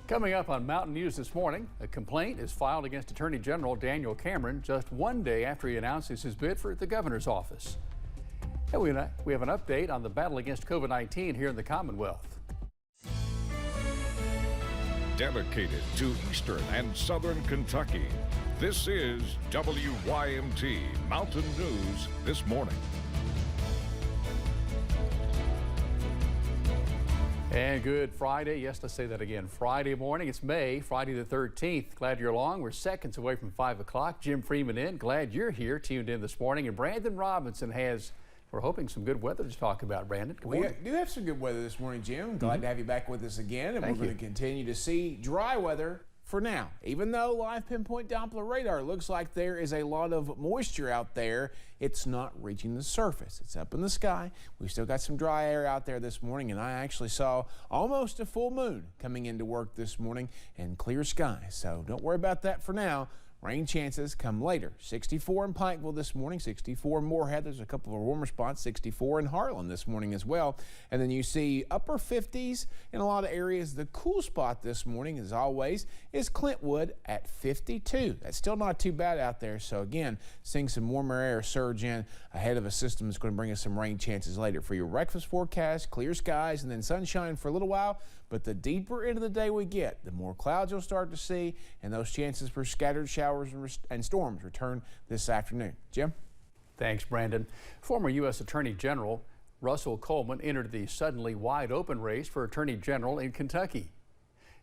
Coming up on Mountain News this morning, a complaint is filed against Attorney General Daniel Cameron just one day after he announces his bid for the governor's office. And we have an update on the battle against COVID-19 here in the Commonwealth. Dedicated to Eastern and Southern Kentucky, this is WYMT Mountain News this morning. And good Friday. Yes, let's say that again. Friday morning. It's Friday the 13th. Glad you're along. We're seconds away from 5 o'clock. Jim Freeman in. Glad you're here, tuned in this morning. And Brandon Robinson has, we're hoping, some good weather to talk about. Brandon, good morning. We do have some good weather this morning, Jim. Glad to have you back with us again. And we're going to continue to see dry weather for now. Even though live pinpoint Doppler radar looks like there is a lot of moisture out there, it's not reaching the surface. It's up in the sky. We've still got some dry air out there this morning, and I actually saw almost a full moon coming into work this morning and clear skies. So don't worry about that for now. Rain chances come later. 64 in Pikeville this morning, 64 in Moorhead. There's a couple of warmer spots, 64 in Harlan this morning as well. And then you see upper 50s in a lot of areas. The cool spot this morning, as always, is Clintwood at 52. That's still not too bad out there. So again, seeing some warmer air surge in ahead of a system that's going to bring us some rain chances later. For your breakfast forecast, clear skies and then sunshine for a little while. But the deeper into the day we get, the more clouds you'll start to see, and those chances for scattered showers and storms return this afternoon. Jim? Thanks, Brandon. Former U.S. Attorney General Russell Coleman entered the suddenly wide open race for Attorney General in Kentucky.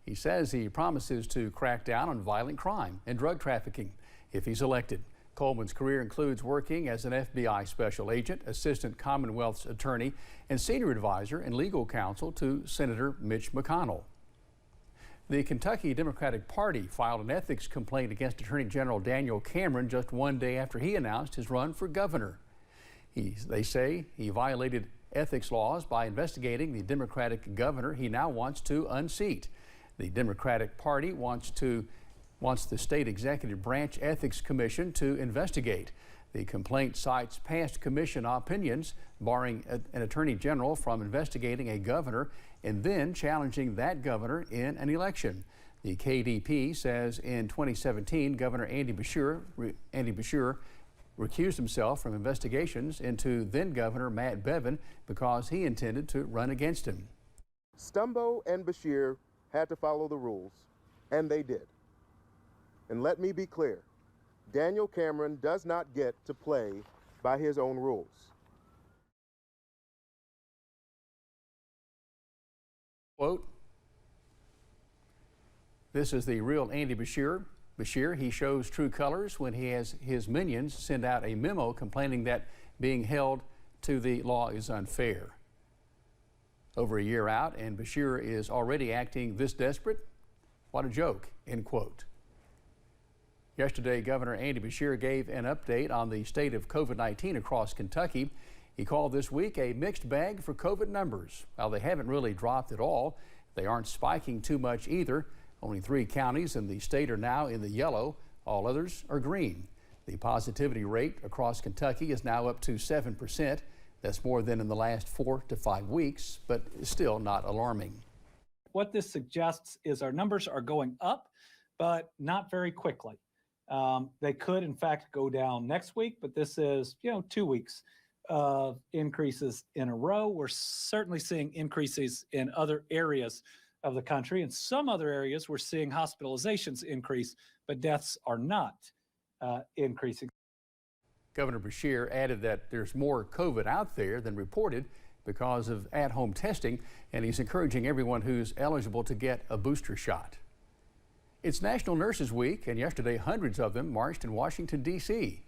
He says he promises to crack down on violent crime and drug trafficking if he's elected. Coleman's career includes working as an FBI special agent, assistant Commonwealth's attorney, and senior advisor and legal counsel to Senator Mitch McConnell. The Kentucky Democratic Party filed an ethics complaint against Attorney General Daniel Cameron just one day after he announced his run for governor. They say he violated ethics laws by investigating the Democratic governor he now wants to unseat. The Democratic Party wants the state executive branch ethics commission to investigate. The complaint cites past commission opinions barring an attorney general from investigating a governor and then challenging that governor in an election. The KDP says in 2017, Governor Andy Beshear recused himself from investigations into then Governor Matt Bevin because he intended to run against him. Stumbo and Beshear had to follow the rules, and they did. And let me be clear, Daniel Cameron does not get to play by his own rules. Quote, this is the real Andy Beshear. He shows true colors when he has his minions send out a memo complaining that being held to the law is unfair. Over a year out, and Beshear is already acting this desperate? What a joke, end quote. Yesterday, Governor Andy Beshear gave an update on the state of COVID-19 across Kentucky. He called this week a mixed bag for COVID numbers. While they haven't really dropped at all, they aren't spiking too much either. Only 3 counties in the state are now in the yellow. All others are green. The positivity rate across Kentucky is now up to 7%. That's more than in the last 4 to 5 weeks, but still not alarming. What this suggests is our numbers are going up, but not very quickly. They could, in fact, go down next week, but this is, 2 weeks of increases in a row. We're certainly seeing increases in other areas of the country. In some other areas, we're seeing hospitalizations increase, but deaths are not increasing. Governor Beshear added that there's more COVID out there than reported because of at-home testing, and he's encouraging everyone who's eligible to get a booster shot. It's National Nurses Week, and yesterday hundreds of them marched in Washington, D.C.,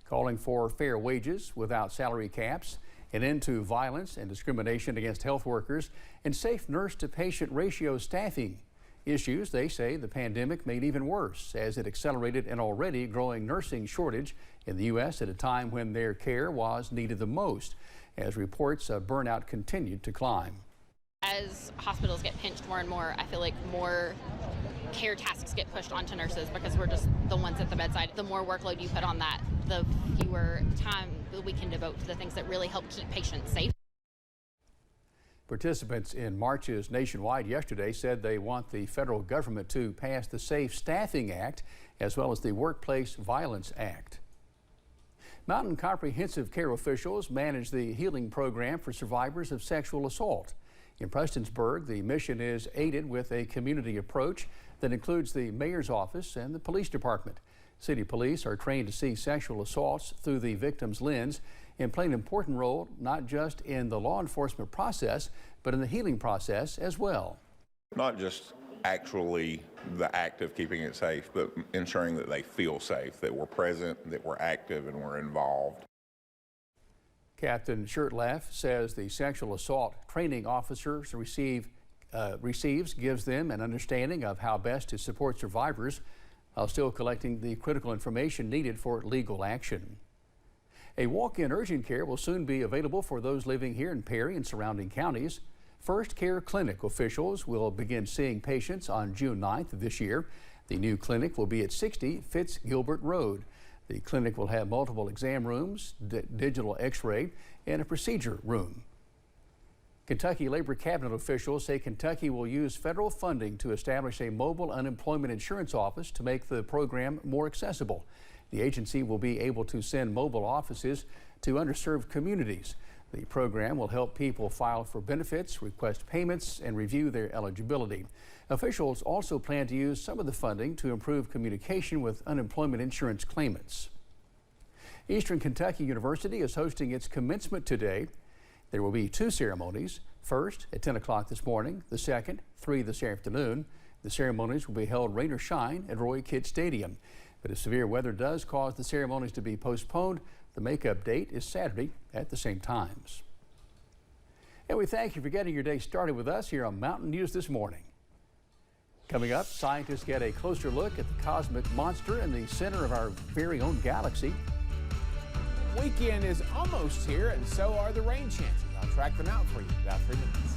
calling for fair wages without salary caps, an end to violence and discrimination against health workers, and safe nurse-to-patient ratio staffing issues they say the pandemic made even worse as it accelerated an already growing nursing shortage in the U.S. at a time when their care was needed the most, as reports of burnout continued to climb. As hospitals get pinched more and more, I feel like more care tasks get pushed onto nurses because we're just the ones at the bedside. The more workload you put on that, the fewer time we can devote to the things that really help keep patients safe. Participants in marches nationwide yesterday said they want the federal government to pass the Safe Staffing Act as well as the Workplace Violence Act. Mountain Comprehensive Care officials manage the healing program for survivors of sexual assault. In Prestonsburg, the mission is aided with a community approach that includes the mayor's office and the police department. City police are trained to see sexual assaults through the victim's lens and play an important role not just in the law enforcement process, but in the healing process as well. Not just actually the act of keeping it safe, but ensuring that they feel safe, that we're present, that we're active, and we're involved. Captain Shirtlaff says the sexual assault training officers gives them an understanding of how best to support survivors while still collecting the critical information needed for legal action. A walk-in urgent care will soon be available for those living here in Perry and surrounding counties. First Care Clinic officials will begin seeing patients on June 9th of this year. The new clinic will be at 60 Fitz-Gilbert Road. The clinic will have multiple exam rooms, digital x-ray, and a procedure room. Kentucky Labor Cabinet officials say Kentucky will use federal funding to establish a mobile unemployment insurance office to make the program more accessible. The agency will be able to send mobile offices to underserved communities. The program will help people file for benefits, request payments, and review their eligibility. Officials also plan to use some of the funding to improve communication with unemployment insurance claimants. Eastern Kentucky University is hosting its commencement today. There will be two ceremonies. First at 10 o'clock this morning, the second, 3 this afternoon. The ceremonies will be held rain or shine at Roy Kidd Stadium. But if severe weather does cause the ceremonies to be postponed, the makeup date is Saturday at the same times. And we thank you for getting your day started with us here on Mountain News This Morning. Coming up, scientists get a closer look at the cosmic monster in the center of our very own galaxy. Weekend is almost here, and so are the rain chances. I'll track them out for you in about 3 minutes.